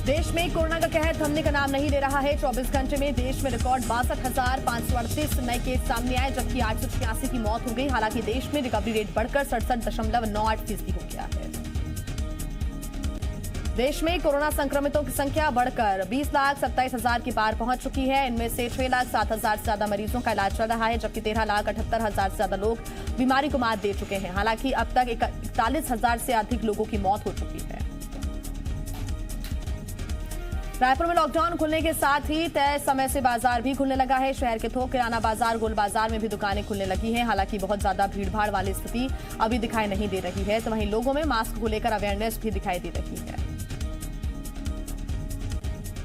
देश में कोरोना का कहर थमने का नाम नहीं ले रहा है। 24 घंटे में देश में रिकॉर्ड 62,538 नए केस सामने आए, जबकि 886 की मौत हो गई। हालांकि देश में रिकवरी रेट बढ़कर 67.98% हो गया है। देश में कोरोना संक्रमितों की संख्या बढ़कर 20,27,000 के पार पहुंच चुकी है। इनमें से 6,07,000 से ज्यादा मरीजों का इलाज चल रहा है, जबकि 13,78,000 से ज्यादा लोग बीमारी को मात दे चुके हैं। हालांकि अब तक 41,000 से अधिक लोगों की मौत हो चुकी है। रायपुर में लॉकडाउन खुलने के साथ ही तय समय से बाजार भी खुलने लगा है। शहर के थोक किराना बाजार, गोल बाजार में भी दुकानें खुलने लगी हैं। हालांकि बहुत ज्यादा भीड़भाड़ वाली स्थिति अभी दिखाई नहीं दे रही है, तो वहीं लोगों में मास्क को लेकर अवेयरनेस भी दिखाई दे रही है।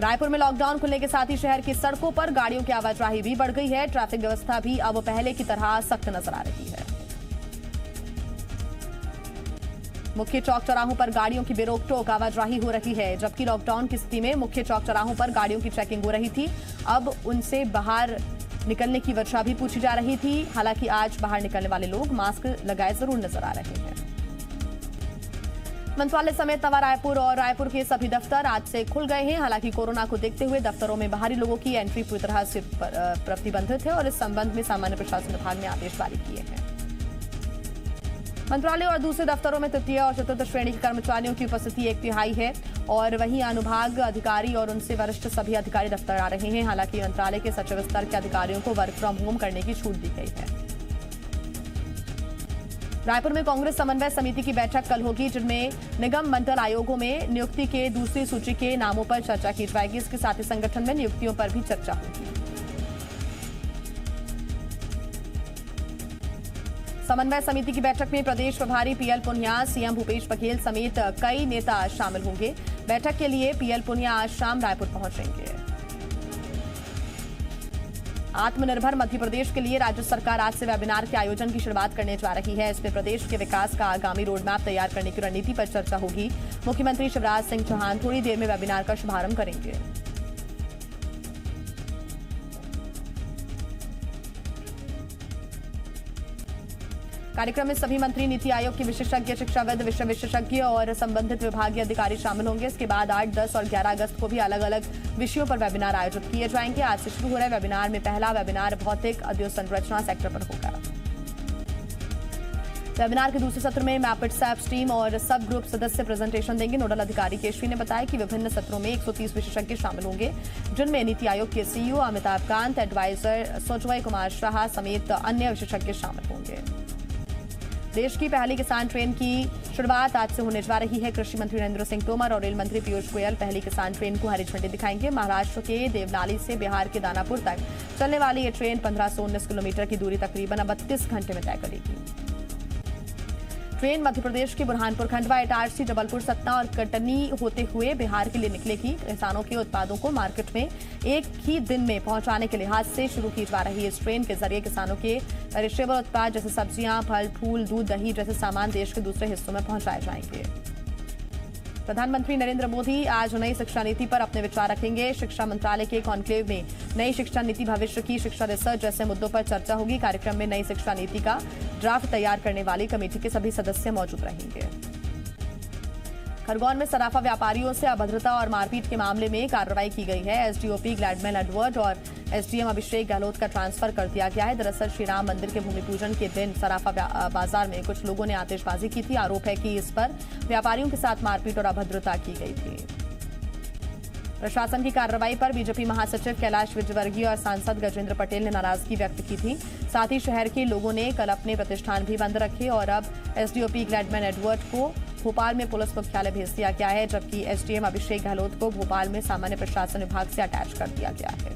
रायपुर में लॉकडाउन खुलने के साथ ही शहर की सड़कों पर गाड़ियों की आवाजाही भी बढ़ गई है। ट्रैफिक व्यवस्था भी अब पहले की तरह सख्त नजर आ रही है। मुख्य चौक चौराहों पर गाड़ियों की बेरोक टोक आवाजाही हो रही है, जबकि लॉकडाउन की स्थिति में मुख्य चौक चौराहों पर गाड़ियों की चेकिंग हो रही थी। अब उनसे बाहर निकलने की वजह भी पूछी जा रही थी। हालांकि आज बाहर निकलने वाले लोग मास्क लगाए जरूर नजर आ रहे हैं। मंत्रालय समेत नवा रायपुर और रायपुर के सभी दफ्तर आज से खुल गए हैं। हालांकि कोरोना को देखते हुए दफ्तरों में बाहरी लोगों की एंट्री पूरी तरह से प्रतिबंधित है और इस संबंध में सामान्य प्रशासन विभाग ने आदेश जारी किए हैं। मंत्रालय और दूसरे दफ्तरों में तृतीय और चतुर्थ श्रेणी के कर्मचारियों की उपस्थिति 1/3 है और वहीं अनुभाग अधिकारी और उनसे वरिष्ठ सभी अधिकारी दफ्तर आ रहे हैं। हालांकि मंत्रालय के सचिव स्तर के अधिकारियों को वर्क फ्रॉम होम करने की छूट दी गई है। रायपुर में कांग्रेस समन्वय समिति की बैठक कल होगी, जिनमें निगम मंडल आयोगों में नियुक्ति के दूसरी सूची के नामों पर चर्चा की जाएगी। इसके साथ ही संगठन में नियुक्तियों पर भी चर्चा होगी। समन्वय समिति की बैठक में प्रदेश प्रभारी पीएल पुनिया, सीएम भूपेश बघेल समेत कई नेता शामिल होंगे। बैठक के लिए पीएल पुनिया आज शाम रायपुर पहुंचेंगे। आत्मनिर्भर मध्य प्रदेश के लिए राज्य सरकार आज से वेबिनार के आयोजन की शुरुआत करने जा रही है। इसमें प्रदेश के विकास का आगामी रोडमैप तैयार करने की रणनीति पर चर्चा होगी। मुख्यमंत्री शिवराज सिंह चौहान थोड़ी देर में वेबिनार का शुभारंभ करेंगे। कार्यक्रम में सभी मंत्री, नीति आयोग के विशेषज्ञ, शिक्षाविद, विषय विशेषज्ञ और संबंधित विभागीय अधिकारी शामिल होंगे। इसके बाद 8, 10 और 11 अगस्त को भी अलग अलग विषयों पर वेबिनार आयोजित किए जाएंगे। आज से शुरू हो रहे वेबिनार में पहला वेबिनार भौतिक अधोसंरचना सेक्टर पर होगा। वेबिनार के दूसरे सत्र में मैपिड सैप्स टीम और सब ग्रुप सदस्य प्रेजेंटेशन देंगे। नोडल अधिकारी केशवी ने बताया कि विभिन्न सत्रों में 130 विशेषज्ञ शामिल होंगे, जिनमें नीति आयोग के सीईओ अमिताभ कांत, एडवाइजर सुजय कुमार शाह समेत अन्य विशेषज्ञ शामिल होंगे। देश की पहली किसान ट्रेन की शुरुआत आज से होने जा रही है। कृषि मंत्री नरेंद्र सिंह तोमर और रेल मंत्री पीयूष गोयल पहली किसान ट्रेन को हरी झंडी दिखाएंगे। महाराष्ट्र के देवलाली से बिहार के दानापुर तक चलने वाली ये ट्रेन 1519 किलोमीटर की दूरी तकरीबन 32 घंटे में तय करेगी। ट्रेन मध्य प्रदेश के बुरहानपुर, खंडवा, इटारसी, जबलपुर, सतना और कटनी होते हुए बिहार के लिए निकलेगी। किसानों के उत्पादों को मार्केट में एक ही दिन में पहुंचाने के लिहाज से शुरू की जा रही इस ट्रेन के जरिए किसानों के पेरिशेबल उत्पाद जैसे सब्जियां, फल, फूल, दूध, दही जैसे सामान देश के दूसरे हिस्सों में पहुंचाए जाएंगे। प्रधानमंत्री नरेंद्र मोदी आज नई शिक्षा नीति पर अपने विचार रखेंगे। शिक्षा मंत्रालय के कॉन्क्लेव में नई शिक्षा नीति, भविष्य की शिक्षा रिसर्च जैसे मुद्दों पर चर्चा होगी। कार्यक्रम में नई शिक्षा नीति का ड्राफ्ट तैयार करने वाली कमेटी के सभी सदस्य मौजूद रहेंगे। खरगोन में सराफा व्यापारियों से अभद्रता और मारपीट के मामले में कार्रवाई की गई है। एसडीओपी ग्लैडमैन एडवर्ड और एसडीएम अभिषेक गहलोत का ट्रांसफर कर दिया गया है। दरअसल श्री राम मंदिर के भूमि पूजन के दिन सराफा बाजार में कुछ लोगों ने आतिशबाजी की थी। आरोप है कि इस पर व्यापारियों के साथ मारपीट और अभद्रता की गई थी। प्रशासन की कार्रवाई पर बीजेपी महासचिव कैलाश विजयवर्गीय और सांसद गजेंद्र पटेल ने नाराजगी व्यक्त की थी। साथ ही शहर के लोगों ने कल अपने प्रतिष्ठान भी बंद रखे और अब एसडीओपी ग्लैडमैन एडवर्ड को भोपाल में पुलिस मुख्यालय भेज दिया गया है, जबकि एसडीएम अभिषेक गहलोत को भोपाल में सामान्य प्रशासन विभाग से अटैच कर दिया गया है।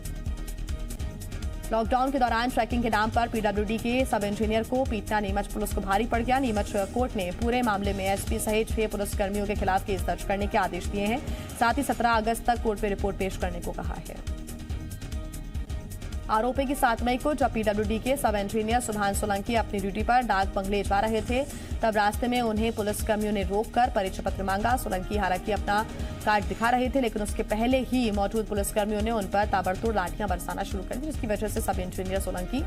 लॉकडाउन के दौरान ट्रैकिंग के नाम पर पीडब्ल्यूडी के सब इंजीनियर को पीटना नीमच पुलिस को भारी पड़ गया। नीमच कोर्ट ने पूरे मामले में एसपी सहित 6 पुलिसकर्मियों के खिलाफ केस दर्ज करने के आदेश दिए हैं। साथ ही 17 अगस्त तक कोर्ट में रिपोर्ट पेश करने को कहा है। आरोप है कि 7 मई को जब पीडब्ल्यूडी के सब इंजीनियर सुभान सोलंकी अपनी ड्यूटी पर डाक बंगले जा रहे थे, तब रास्ते में उन्हें पुलिसकर्मियों ने रोककर परिचय पत्र मांगा। सोलंकी हालांकि अपना कार्ड दिखा रहे थे, लेकिन उसके पहले ही मौजूद पुलिसकर्मियों ने उन पर ताबड़तोड़ लाठियां बरसाना शुरू कर दी, जिसकी वजह से सब इंजीनियर सोलंकी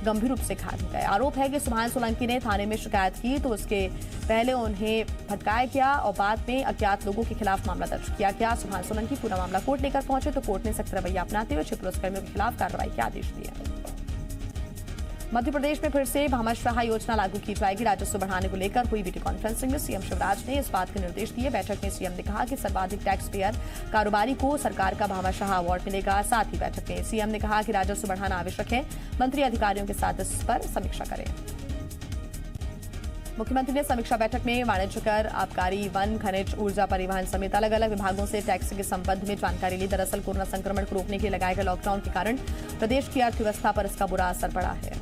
गंभीर रूप से घायल हो गए। आरोप है कि सुभान सोलंकी ने थाने में शिकायत की तो उसके पहले उन्हें भटकाया गया और बाद में अज्ञात लोगों के खिलाफ मामला दर्ज किया गया। सुभान सोलंकी पूरा मामला कोर्ट लेकर पहुंचे तो कोर्ट ने सख्त रवैया अपनाते हुए 6 पुलिसकर्मियों के खिलाफ कार्रवाई के आदेश दिए। मध्य प्रदेश में फिर से भामाशाह योजना लागू की जाएगी। राजस्व बढ़ाने को लेकर हुई वीडियो कॉन्फ्रेंसिंग में सीएम शिवराज ने इस बात के निर्देश दिए। बैठक में सीएम ने कहा कि सर्वाधिक टैक्स पेयर कारोबारी को सरकार का भामाशाह अवार्ड मिलेगा। साथ ही बैठक में सीएम ने कहा कि राजस्व बढ़ाना आवश्यक है, मंत्री अधिकारियों के साथ इस पर समीक्षा करें। मुख्यमंत्री ने समीक्षा बैठक में वाणिज्य कर, आबकारी, वन, खनिज, ऊर्जा, परिवहन समेत अलग अलग विभागों से टैक्स के संबंध में जानकारी ली। दरअसल कोरोना संक्रमण को रोकने के लिए लगाए गए लॉकडाउन के कारण प्रदेश की अर्थव्यवस्था पर इसका बुरा असर पड़ा है।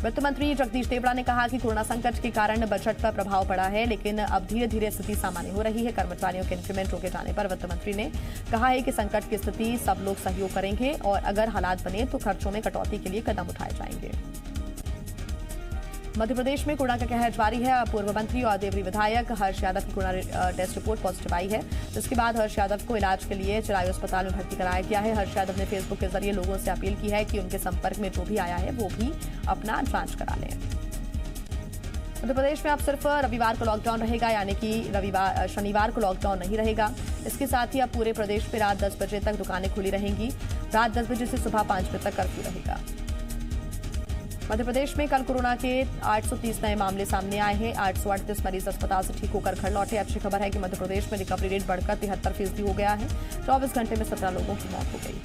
वित्त मंत्री जगदीश देवड़ा ने कहा कि कोरोना संकट के कारण बजट पर प्रभाव पड़ा है, लेकिन अब धीरे धीरे स्थिति सामान्य हो रही है। कर्मचारियों के इंक्रीमेंट रोके जाने पर वित्त मंत्री ने कहा है कि संकट की स्थिति सब लोग सहयोग करेंगे और अगर हालात बने तो खर्चों में कटौती के लिए कदम उठाए जाएंगे। मध्य प्रदेश में कोरोना का कहर जारी है। पूर्व मंत्री और देवरी विधायक हर्ष यादव की कोरोना टेस्ट रिपोर्ट पॉजिटिव आई है, जिसके बाद हर्ष यादव को इलाज के लिए चिरायु अस्पताल में भर्ती कराया गया है। हर्ष यादव ने फेसबुक के जरिए लोगों से अपील की है कि उनके संपर्क में जो भी आया है वो भी अपना जांच करा लें। मध्य प्रदेश में अब सिर्फ रविवार को लॉकडाउन रहेगा, यानी कि शनिवार को लॉकडाउन नहीं रहेगा। इसके साथ ही अब पूरे प्रदेश में रात 10 बजे तक दुकानें खुली रहेंगी। रात 10 बजे से सुबह 5 बजे तक कर्फ्यू रहेगा। मध्य प्रदेश में कल कोरोना के 830 नए मामले सामने आए हैं। 838 मरीज अस्पताल से ठीक होकर घर लौटे। अच्छी खबर है कि मध्य प्रदेश में रिकवरी रेट बढ़कर 73% हो गया है। 24 घंटे में 17 लोगों की मौत हो गई।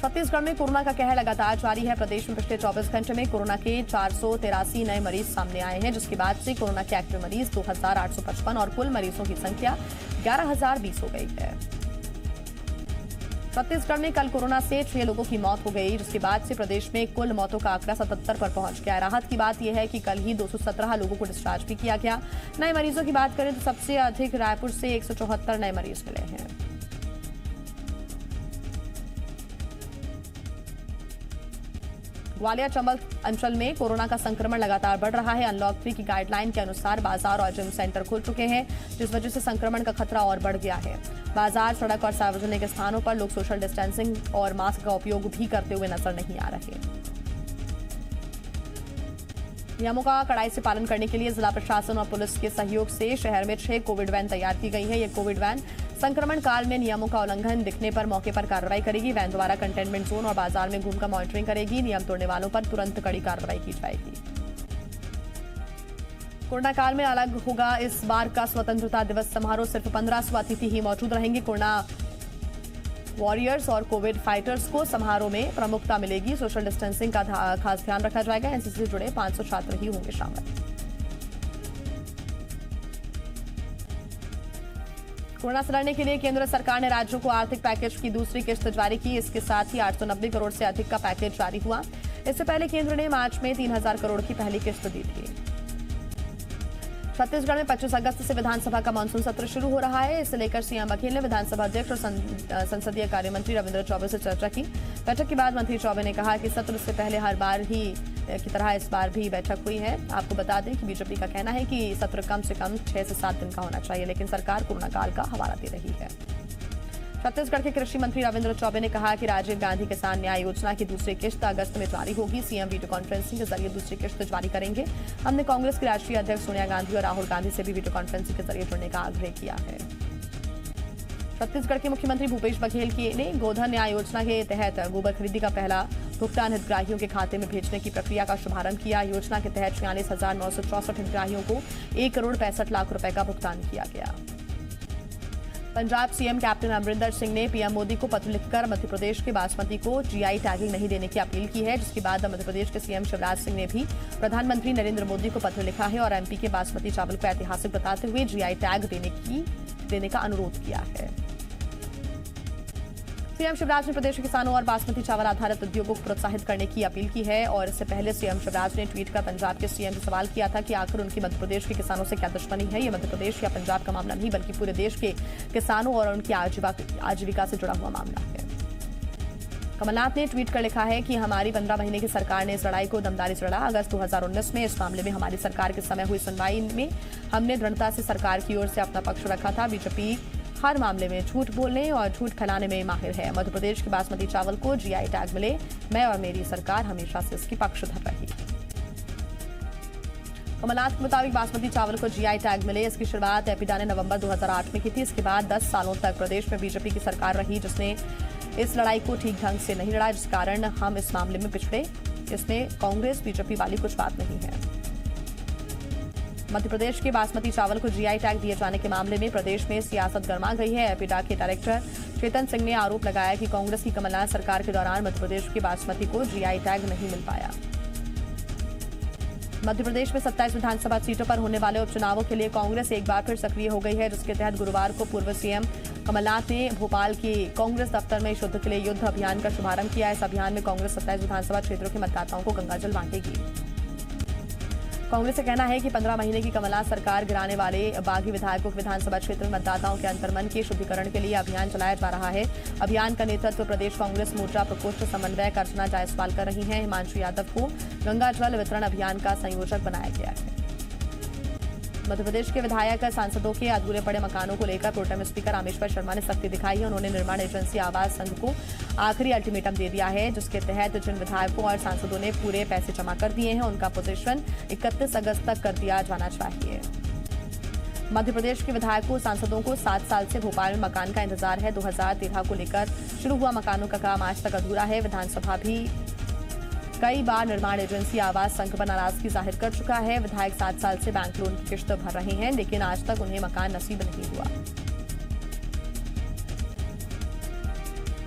छत्तीसगढ़ में कोरोना का कहर लगातार जारी है। प्रदेश में पिछले 24 घंटे में कोरोना के 483 नए मरीज सामने आए हैं, जिसके बाद से कोरोना के एक्टिव मरीज 2855 और कुल मरीजों की संख्या 11,020 हो गई है। छत्तीसगढ़ में कल कोरोना से 6 लोगों की मौत हो गई, जिसके बाद से प्रदेश में कुल मौतों का आंकड़ा 77 पर पहुंच गया। राहत की बात यह है कि कल ही 217 लोगों को डिस्चार्ज भी किया गया। नए मरीजों की बात करें तो सबसे अधिक रायपुर से 174 नए मरीज मिले हैं। ग्वालियर चंबल अंचल में कोरोना का संक्रमण लगातार बढ़ रहा है। अनलॉक 3 की गाइडलाइन के अनुसार बाजार और जिम सेंटर खुल चुके हैं, जिस वजह से संक्रमण का खतरा और बढ़ गया है। बाजार, सड़क और सार्वजनिक स्थानों पर लोग सोशल डिस्टेंसिंग और मास्क का उपयोग भी करते हुए नजर नहीं आ रहे। नियमों का कड़ाई से पालन करने के लिए जिला प्रशासन और पुलिस के सहयोग से शहर में 6 कोविड वैन तैयार की गई है। ये कोविड वैन संक्रमण काल में नियमों का उल्लंघन दिखने पर मौके पर कार्रवाई करेगी। वैन द्वारा कंटेनमेंट जोन और बाजार में घूमकर मॉनिटरिंग करेगी। नियम तोड़ने वालों पर तुरंत कड़ी कार्रवाई की जाएगी। कोरोना काल में अलग होगा इस बार का स्वतंत्रता दिवस समारोह। सिर्फ 1500 अतिथि ही मौजूद रहेंगे। कोरोना वॉरियर्स और कोविड फाइटर्स को समारोह में प्रमुखता मिलेगी। सोशल डिस्टेंसिंग का खास ध्यान रखा जाएगा। एनसीसी से जुड़े 500 छात्र ही होंगे शामिल। कोरोना से लड़ने के लिए केंद्र सरकार ने राज्यों को आर्थिक पैकेज की दूसरी किस्त जारी की। इसके साथ ही 890 करोड़ से अधिक का पैकेज जारी हुआ। इससे पहले केंद्र ने मार्च में 3000 करोड़ की पहली किस्त दी थी। छत्तीसगढ़ में 25 अगस्त से विधानसभा का मानसून सत्र शुरू हो रहा है। इसे लेकर सीएम बघेल ने विधानसभा अध्यक्ष और संसदीय कार्य मंत्री रविंद्र चौबे से चर्चा की। बैठक के बाद मंत्री चौबे ने कहा कि सत्र से पहले हर बार ही की तरह इस बार भी बैठक हुई है। आपको बता दें कि बीजेपी का कहना है कि सत्र कम से कम 6 से 7 दिन का होना चाहिए, लेकिन सरकार कोरोना काल का हवाला दे रही है। छत्तीसगढ़ के कृषि मंत्री रविंद्र चौबे ने कहा कि राजीव गांधी किसान न्याय योजना की दूसरी किस्त अगस्त में जारी होगी। सीएम वीडियो कॉन्फ्रेंसिंग के जरिए दूसरी किस्त जारी करेंगे। हमने कांग्रेस की राष्ट्रीय अध्यक्ष सोनिया गांधी और राहुल गांधी से भी वीडियो कॉन्फ्रेंसिंग के जरिए जुड़ने का आग्रह किया है। छत्तीसगढ़ के मुख्यमंत्री भूपेश बघेल ने गोधन न्याय योजना के तहत गोबर खरीदी का पहला भुगतान हितग्राहियों के खाते में भेजने की प्रक्रिया का शुभारंभ किया। योजना के तहत 46,964 हितग्राहियों को 1 करोड़ 65 लाख रुपए का भुगतान किया गया। पंजाब सीएम कैप्टन अमरिंदर सिंह ने पीएम मोदी को पत्र लिखकर मध्य प्रदेश के बासमती को जीआई टैगिंग नहीं देने की अपील की है, जिसके बाद मध्य प्रदेश के सीएम शिवराज सिंह ने भी प्रधानमंत्री नरेंद्र मोदी को पत्र लिखा है और एमपी के बासमती चावल को ऐतिहासिक बताते हुए जीआई टैग देने का अनुरोध किया है। सीएम शिवराज ने प्रदेश के किसानों और बासमती चावल आधारित उद्योगों को प्रोत्साहित करने की अपील की है और इससे पहले सीएम शिवराज ने ट्वीट कर पंजाब के सीएम से सवाल किया था कि आखिर उनकी मध्य प्रदेश के किसानों से क्या दुश्मनी है। ये मध्य प्रदेश या पंजाब का मामला नहीं, बल्कि पूरे देश के किसानों और उनकी आजीविका से जुड़ा हुआ मामला है। कमलनाथ ने ट्वीट कर लिखा है कि हमारी 15 महीने की सरकार ने इस लड़ाई को दमदारी से लड़ा। अगस्त 2019 में इस मामले में हमारी सरकार के समय हुई सुनवाई में हमने दृढ़ता से सरकार की ओर से अपना पक्ष रखा था। बीजेपी हर मामले में झूठ बोलने और झूठ फैलाने में माहिर है। मध्य प्रदेश के बासमती चावल को जीआई टैग मिले, मैं और मेरी सरकार हमेशा से इसकी पक्षधर रही। कमलनाथ के मुताबिक बासमती चावल को जीआई टैग मिले, इसकी शुरुआत एपीडा ने नवंबर 2008 में की थी। इसके बाद 10 सालों तक प्रदेश में बीजेपी की सरकार रही, जिसने इस लड़ाई को ठीक ढंग से नहीं लड़ा, जिस कारण हम इस मामले में पिछड़े। इसमें कांग्रेस बीजेपी वाली कुछ बात नहीं है। मध्य प्रदेश के बासमती चावल को जीआई टैग दिए जाने के मामले में प्रदेश में सियासत गर्मा गई है। एपीडा के डायरेक्टर चेतन सिंह ने आरोप लगाया कि कांग्रेस की कमलनाथ सरकार के दौरान मध्य प्रदेश के बासमती को जीआई टैग नहीं मिल पाया। मध्य प्रदेश में 27 विधानसभा सीटों पर होने वाले उपचुनावों के लिए कांग्रेस एक बार फिर सक्रिय हो गई है, जिसके तहत गुरुवार को पूर्व सीएम कमलनाथ ने भोपाल के कांग्रेस दफ्तर में शुद्ध के लिए युद्ध अभियान का शुभारंभ किया। इस अभियान में कांग्रेस 27 विधानसभा क्षेत्रों के मतदाताओं को गंगाजल बांटेगी। कांग्रेस का कहना है कि 15 महीने की कमलनाथ सरकार गिराने वाले बागी विधायकों के विधानसभा क्षेत्र में मतदाताओं के अंतर्मन के शुद्धिकरण के लिए अभियान चलाया जा रहा है। अभियान का नेतृत्व प्रदेश कांग्रेस मोर्चा प्रकोष्ठ समन्वयक अर्चना जायसवाल कर रही हैं। हिमांशु यादव को गंगा जल वितरण अभियान का संयोजक बनाया गया है। मध्य प्रदेश के विधायक सांसदों के अधूरे पड़े मकानों को लेकर प्रोटेम स्पीकर रामेश्वर शर्मा ने सख्ती दिखाई है। उन्होंने निर्माण एजेंसी आवास संघ को आखिरी अल्टीमेटम दे दिया है, जिसके तहत जिन विधायकों और सांसदों ने पूरे पैसे जमा कर दिए हैं, उनका पोजीशन 31 अगस्त तक कर दिया जाना चाहिए। मध्य प्रदेश के विधायकों सांसदों को 7 साल से भोपाल में मकान का इंतजार है। 2013 को लेकर शुरू हुआ मकानों का काम आज तक अधूरा है। विधानसभा भी कई बार निर्माण एजेंसी आवास संघ पर नाराजगी जाहिर कर चुका है। विधायक 7 साल से बैंक लोन की किश्त भर रहे हैं, लेकिन आज तक उन्हें मकान नसीब नहीं हुआ।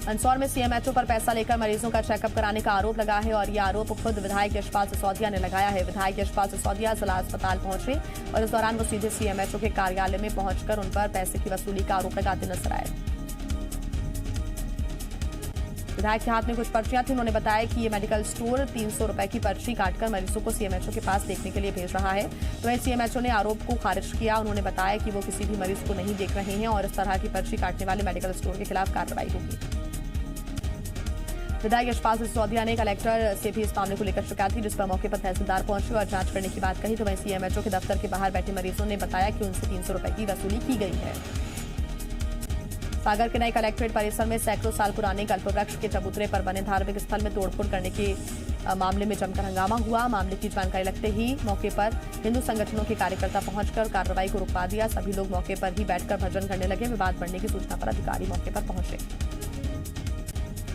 मंदसौर में सीएमएचओ पर पैसा लेकर मरीजों का चेकअप कराने का आरोप लगा है और यह आरोप खुद विधायक यशपाल सिसोदिया ने लगाया है। विधायक यशपाल सिसोदिया जिला अस्पताल पहुंचे और इस दौरान वो सीधे सीएमएचओ के कार्यालय में पहुंचकर उन पर पैसे की वसूली का आरोप लगाते नजर आए। विधायक के हाथ में कुछ पर्चियां थी। उन्होंने बताया कि ये मेडिकल स्टोर 300 रुपए की पर्ची काटकर मरीजों को सीएमएचओ के पास देखने के लिए भेज रहा है। तो वहीं सीएमएचओ ने आरोप को खारिज किया। उन्होंने बताया कि वो किसी भी मरीज को नहीं देख रहे हैं और इस तरह की पर्ची काटने वाले मेडिकल स्टोर के खिलाफ कार्रवाई होगी। विधायक यशपाल सिसोदिया ने कलेक्टर से भी इस मामले को लेकर शिकायत की, जिस पर मौके पर तहसीलदार पहुंचे और जांच करने की बात कही। तो वहीं सीएमएचओ के दफ्तर के बाहर बैठे मरीजों ने बताया कि उनसे 300 रुपए की वसूली की गई है। सागर के नए कलेक्ट्रेट परिसर में सैकड़ों साल पुराने कल्पवृक्ष के चबूतरे पर बने धार्मिक स्थल में तोड़फोड़ करने के मामले में जमकर हंगामा हुआ। मामले की जानकारी लगते ही मौके पर हिंदू संगठनों के कार्यकर्ता पहुंचकर कार्रवाई को रुकवा दिया। सभी लोग मौके पर ही बैठकर भजन करने लगे। विवाद बढ़ने की सूचना पर अधिकारी मौके पर पहुंचे।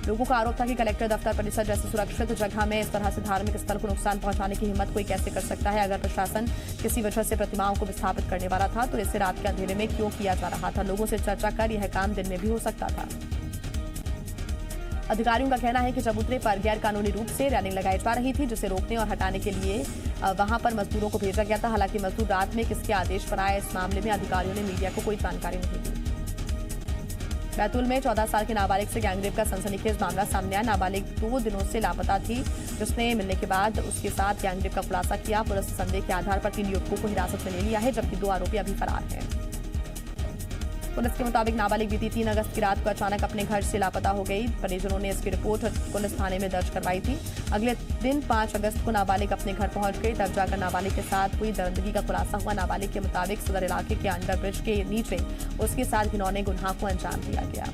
लोगों का आरोप था कि कलेक्टर दफ्तर परिसर जैसी सुरक्षित जगह में इस तरह से धार्मिक स्थल को नुकसान पहुंचाने की हिम्मत कोई कैसे कर सकता है। अगर प्रशासन किसी वजह से प्रतिमाओं को विस्थापित करने वाला था तो इसे रात के अंधेरे में क्यों किया जा रहा था। लोगों से चर्चा कर यह काम दिन में भी हो सकता था। अधिकारियों का कहना है कि चबूतरे पर गैर कानूनी रूप से रैलिंग लगाई जा रही थी, जिसे रोकने और हटाने के लिए वहां पर मजदूरों को भेजा गया था। हालांकि मजदूर रात में किसके आदेश पर आए, इस मामले में अधिकारियों ने मीडिया को कोई जानकारी नहीं दी। बैतूल में 14 साल के नाबालिग से गैंगरेप का सनसनीखेज मामला सामने आया। नाबालिग 2 दिनों से लापता थी, जिसने मिलने के बाद उसके साथ गैंगरेप का खुलासा किया। पुलिस संदेह के आधार पर 3 युवकों को हिरासत में ले लिया है, जबकि 2 आरोपी अभी फरार हैं। पुलिस के मुताबिक नाबालिग बीती 3 अगस्त की रात को अचानक अपने घर से लापता हो गई। परिजनों ने इसकी रिपोर्ट पुलिस थाने में दर्ज करवाई थी। अगले दिन 5 अगस्त को नाबालिग अपने घर पहुंच गई। तब जाकर नाबालिग के साथ हुई दरिंदगी का खुलासा हुआ। नाबालिग के मुताबिक सदर इलाके के अंडरब्रिज के नीचे उसके साथ घिनौने गुनाह को अंजाम दिया गया।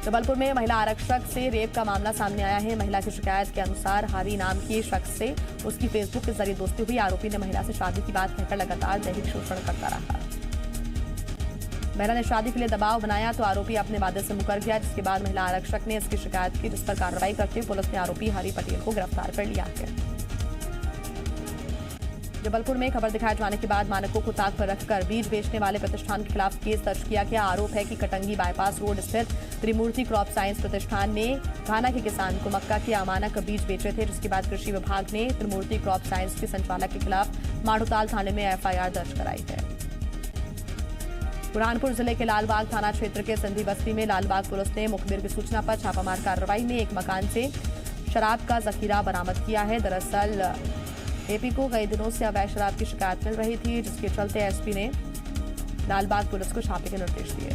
जबलपुर में महिला आरक्षक से रेप का मामला सामने आया है। महिला की शिकायत के अनुसार हरी नाम के शख्स से उसकी फेसबुक के जरिए दोस्ती हुई। आरोपी ने महिला से शादी की बात कहकर लगातार दैहिक शोषण करता रहा। महिला ने शादी के लिए दबाव बनाया तो आरोपी अपने वादे से मुकर गया, जिसके बाद महिला आरक्षक ने इसकी शिकायत की, जिस पर कार्रवाई करते पुलिस ने आरोपी हरी पटेल को गिरफ्तार कर लिया है। जबलपुर में खबर दिखाए जाने के बाद मानकों को ताक पर रखकर बीज बेचने वाले प्रतिष्ठान के खिलाफ केस दर्ज किया गया। आरोप है कि कटंगी बाईपास रोड स्थित त्रिमूर्ति क्रॉप साइंस प्रतिष्ठान ने घाना के किसान को मक्का के अमानक बीज बेचे थे, जिसके बाद कृषि विभाग ने त्रिमूर्ति क्रॉप साइंस के संचालक के खिलाफ माढ़ोताल थाने में एफआईआर दर्ज कराई है। बुरहानपुर जिले के लालबाग थाना क्षेत्र के सिंधी बस्ती में लालबाग पुलिस ने मुखबिर की सूचना पर छापामार कार्रवाई में एक मकान से शराब का जखीरा बरामद किया है। दरअसल एपी को कई दिनों से अवैध शराब की शिकायत मिल रही थी, जिसके चलते एसपी ने लालबाग पुलिस को छापे के निर्देश दिए।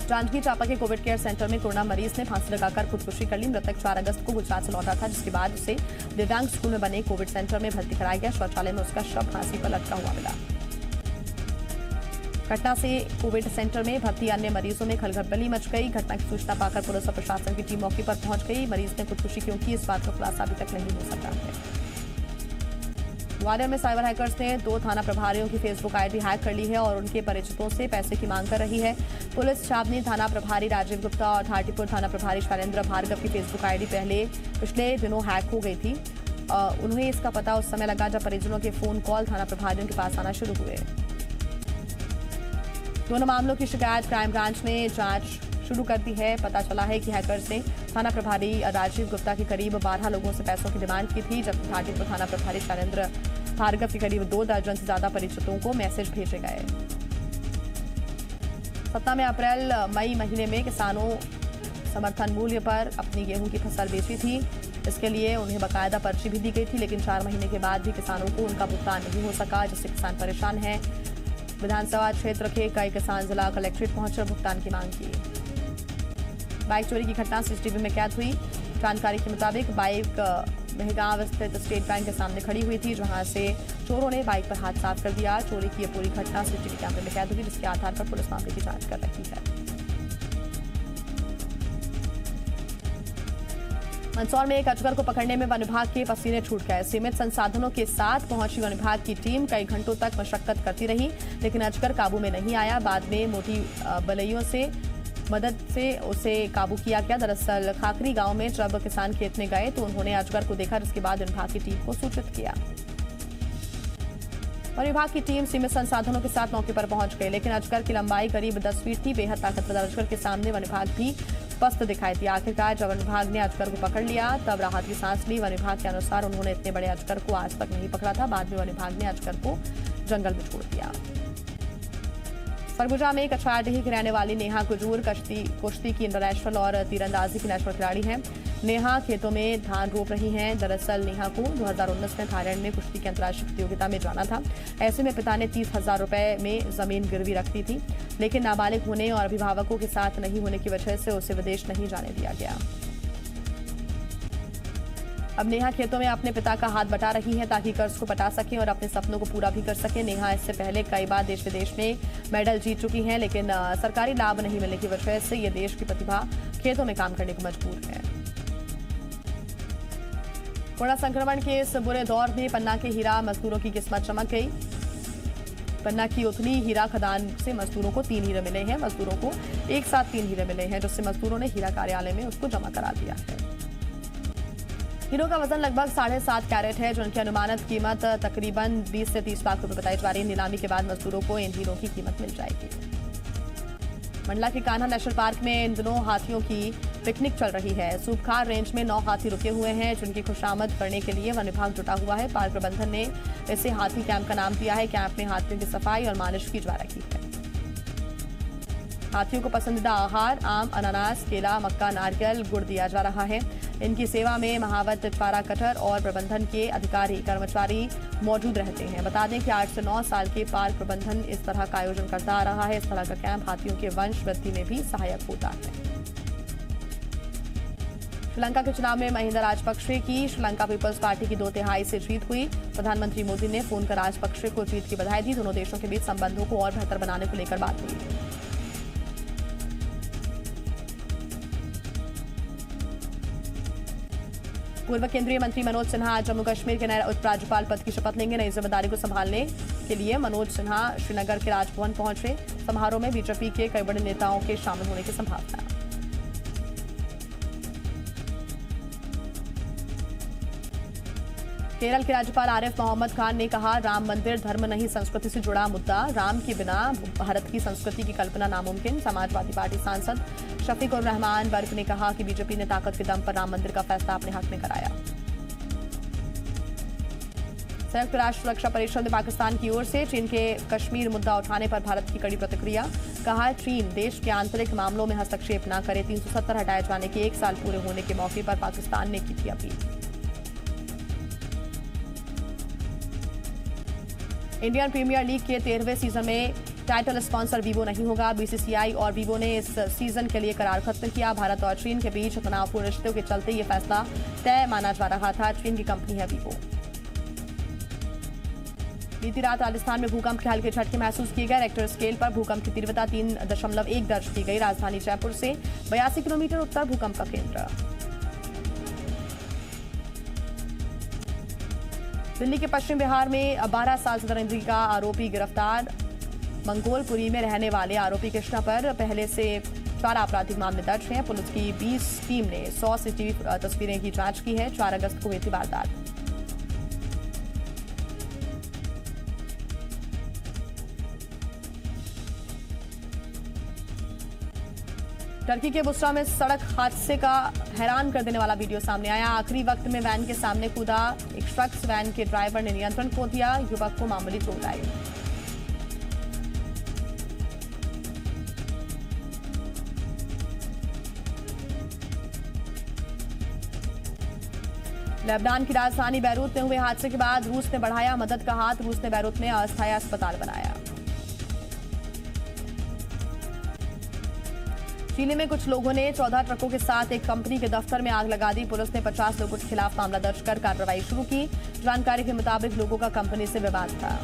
जांजगीर चांपा के कोविड केयर सेंटर में कोरोना मरीज ने फांसी लगाकर खुदकुशी कर ली। मृतक 4 अगस्त को गुजरात से लौटा था, जिसके बाद उसे दिव्यांग स्कूल में बने कोविड सेंटर में भर्ती कराया गया। शौचालय में उसका शव फांसी पर लटका हुआ मिला। घटना से कोविड सेंटर में भर्ती अन्य मरीजों में खलबली मच गई। घटना की सूचना पाकर पुलिस और प्रशासन की टीम मौके पर पहुंच गई। मरीज ने खुदकुशी क्यों की, इस बात का खुलासा अभी तक नहीं हो सका है। ग्वालियर में साइबर हैकर्स ने 2 थाना प्रभारियों की फेसबुक आईडी हैक कर ली है और उनके परिचितों से पैसे की मांग कर रही है। पुलिस छावनी थाना प्रभारी राजीव गुप्ता और घाटीपुर थाना प्रभारी शैलेंद्र भार्गव की फेसबुक आईडी पिछले दिनों हैक हो गई थी। उन्हें इसका पता उस समय लगा जब परिजनों के फोन कॉल थाना प्रभारियों के पास आना शुरू हुए। दोनों मामलों की शिकायत क्राइम ब्रांच ने जांच शुरू कर दी है। पता चला है कि हैकर्स ने थाना प्रभारी राजीव गुप्ता के करीब 12 लोगों से पैसों की डिमांड की थी, जबकि घाटीपुर थाना प्रभारी शैलेंद्र भार्गव के करीब 2 दर्जन से ज्यादा परिचितों को मैसेज भेजे गए। सतना में अप्रैल मई महीने में किसानों समर्थन मूल्य पर अपनी गेहूं की फसल बेची थी। इसके लिए उन्हें बकायदा पर्ची भी दी गई थी, लेकिन 4 महीने के बाद भी किसानों को उनका भुगतान नहीं हो सका, जिससे किसान परेशान हैं। विधानसभा क्षेत्र के कई किसान जिला कलेक्ट्रेट पहुंचकर भुगतान की मांग की। बाइक चोरी की घटना सीसीटीवी में कैद हुई। जानकारी के मुताबिक बाइक मेहगांव स्थित स्टेट बैंक के सामने खड़ी हुई थी, जहां से चोरों ने बाइक पर हाथ साफ कर दिया। चोरी की यह पूरी घटना सीसीटीवी कैमरे में कैद हुई, जिसके आधार पर पुलिस मामले की जांच कर रही है। मंदसौर में एक अजगर को पकड़ने में वन विभाग के पसीने छूट गए। सीमित संसाधनों के साथ पहुंची वन विभाग की टीम कई घंटों तक मशक्कत करती रही, लेकिन अजगर काबू में नहीं आया। बाद में मोटी बलैयों से मदद से उसे काबू किया गया। दरअसल खाकरी गांव में जब किसान खेत में गए तो उन्होंने अजगर को देखा, जिसके बाद वन विभाग की टीम को सूचित किया। वन विभाग की टीम सीमित संसाधनों के साथ मौके पर पहुंच गई, लेकिन अजगर की लंबाई करीब 10 फीट थी। बेहद ताकतवर अजगर के सामने वन विभाग भी पस्त दिखाई दिया। आखिरकार जब वन विभाग ने अजगर को पकड़ लिया, तब राहत की सांस ली। वन विभाग के अनुसार उन्होंने इतने बड़े अजगर को आज तक नहीं पकड़ा था। बाद में वन विभाग ने अजगर को जंगल में छोड़ दिया। सरगुजा में कछवाड़डीह की रहने वाली नेहा कुजूर कुश्ती की इंटरनेशनल और तीरंदाजी की नेशनल खिलाड़ी हैं। नेहा खेतों में धान रोप रही हैं। दरअसल नेहा को 2019 में थाईलैंड में कुश्ती की अंतर्राष्ट्रीय प्रतियोगिता में जाना था। ऐसे में पिता ने 30,000 रुपए में जमीन गिरवी रख दी थी, लेकिन नाबालिग होने और अभिभावकों के साथ नहीं होने की वजह से उसे विदेश नहीं जाने दिया गया। अब नेहा खेतों में अपने पिता का हाथ बटा रही हैं ताकि कर्ज को पटा सकें और अपने सपनों को पूरा भी कर सकें। नेहा इससे पहले कई बार देश विदेश में मेडल जीत चुकी हैं, लेकिन सरकारी लाभ नहीं मिलने की वजह से ये देश की प्रतिभा खेतों में काम करने को मजबूर है। कोरोना संक्रमण के इस बुरे दौर में पन्ना के हीरा मजदूरों की किस्मत चमक गई। पन्ना की उथली हीरा खदान से मजदूरों को 3 हीरे मिले हैं। मजदूरों को एक साथ 3 हीरे मिले हैं, जिससे मजदूरों ने हीरा कार्यालय में उसको जमा करा दिया है। हीरों का वजन लगभग 7.5 कैरेट है, जो उनकी अनुमानित कीमत तकरीबन 20 से 30 लाख रुपए बताई जा रही है। नीलामी के बाद मजदूरों को इन हीरों की कीमत मिल जाएगी। मंडला के कान्हा नेशनल पार्क में इन दिनों हाथियों की पिकनिक चल रही है। सूबखार रेंज में 9 हाथी रुके हुए हैं, जिनकी खुशामद करने के लिए वन विभाग जुटा हुआ है। पार्क प्रबंधन ने इसे हाथी कैंप का नाम दिया है। कैंप में हाथियों की सफाई और मालिश की जा रही है। हाथियों को पसंदीदा आहार आम, अनानास, केला, मक्का, नारियल, गुड़ दिया जा रहा है। इनकी सेवा में महावत, चारा कटर और प्रबंधन के अधिकारी कर्मचारी मौजूद रहते हैं। बता दें कि 8 से 9 साल के पार्क प्रबंधन इस तरह का आयोजन करता आ रहा है। इस तरह का कैंप हाथियों के वंश वृद्धि में भी सहायक होता है। श्रीलंका के चुनाव में महिंदा राजपक्षे की श्रीलंका पीपल्स पार्टी की 2/3 से जीत हुई। प्रधानमंत्री मोदी ने फोन कर राजपक्षे को जीत की बधाई दी। दोनों देशों के बीच संबंधों को और बेहतर बनाने को लेकर बात हुई। पूर्व केंद्रीय मंत्री मनोज सिन्हा आज जम्मू कश्मीर के नए उपराज्यपाल पद की शपथ लेंगे। नई जिम्मेदारी को संभालने के लिए मनोज सिन्हा श्रीनगर के राजभवन पहुंचे। समारोह में बीजेपी के कई बड़े नेताओं के शामिल होने की संभावना। केरल के राज्यपाल आरिफ मोहम्मद खान ने कहा, राम मंदिर धर्म नहीं संस्कृति से जुड़ा मुद्दा। राम के बिना भारत की संस्कृति की कल्पना नामुमकिन। समाजवादी पार्टी सांसद शफीक उर रहमान बर्क ने कहा कि बीजेपी ने ताकत के दम पर राम मंदिर का फैसला अपने हक में कराया। संयुक्त राष्ट्र सुरक्षा परिषद में पाकिस्तान की ओर से चीन के कश्मीर मुद्दा उठाने पर भारत की कड़ी प्रतिक्रिया। कहा, चीन देश के आंतरिक मामलों में हस्तक्षेप न करे। 370 हटाए जाने के 1 साल पूरे होने के मौके पर पाकिस्तान ने की थी अपील। इंडियन प्रीमियर लीग के 13वें सीजन में टाइटल स्पॉन्सर वीवो नहीं होगा। बीसीसीआई और वीवो ने इस सीजन के लिए करार खत्म किया। भारत और चीन के बीच तनावपूर्ण रिश्तों के चलते ये फैसला तय माना जा रहा था। चीन की कंपनी है वीवो। बीती रात राजस्थान में भूकंप के हल्के झटके महसूस किए गए। रेक्टर स्केल पर भूकंप की तीव्रता 3.1 दर्ज की गई। राजधानी जयपुर से 82 किलोमीटर उत्तर भूकंप का केंद्र। दिल्ली के पश्चिम बिहार में 12 साल से दरिंदगी का आरोपी गिरफ्तार। मंगोलपुरी में रहने वाले आरोपी कृष्णा पर पहले से 4 आपराधिक मामले दर्ज हैं। पुलिस की 20 टीम ने 100 सीसीटीवी तस्वीरें की जांच की है। 4 अगस्त को हुई थी वारदात। टर्की के बुस्रा में सड़क हादसे का हैरान कर देने वाला वीडियो सामने आया। आखिरी वक्त में वैन के सामने कूदा एक शख्स। वैन के ड्राइवर ने नियंत्रण खो दिया। युवक को मामूली चोट आई। लेबनान की राजधानी बैरूत में हुए हादसे के बाद रूस ने बढ़ाया मदद का हाथ। रूस ने बैरूत में अस्थायी अस्पताल बनाया। चिली में कुछ लोगों ने 14 ट्रकों के साथ एक कंपनी के दफ्तर में आग लगा दी। पुलिस ने 50 लोगों के खिलाफ मामला दर्ज कर कार्रवाई शुरू की। जानकारी के मुताबिक लोगों का कंपनी से विवाद था।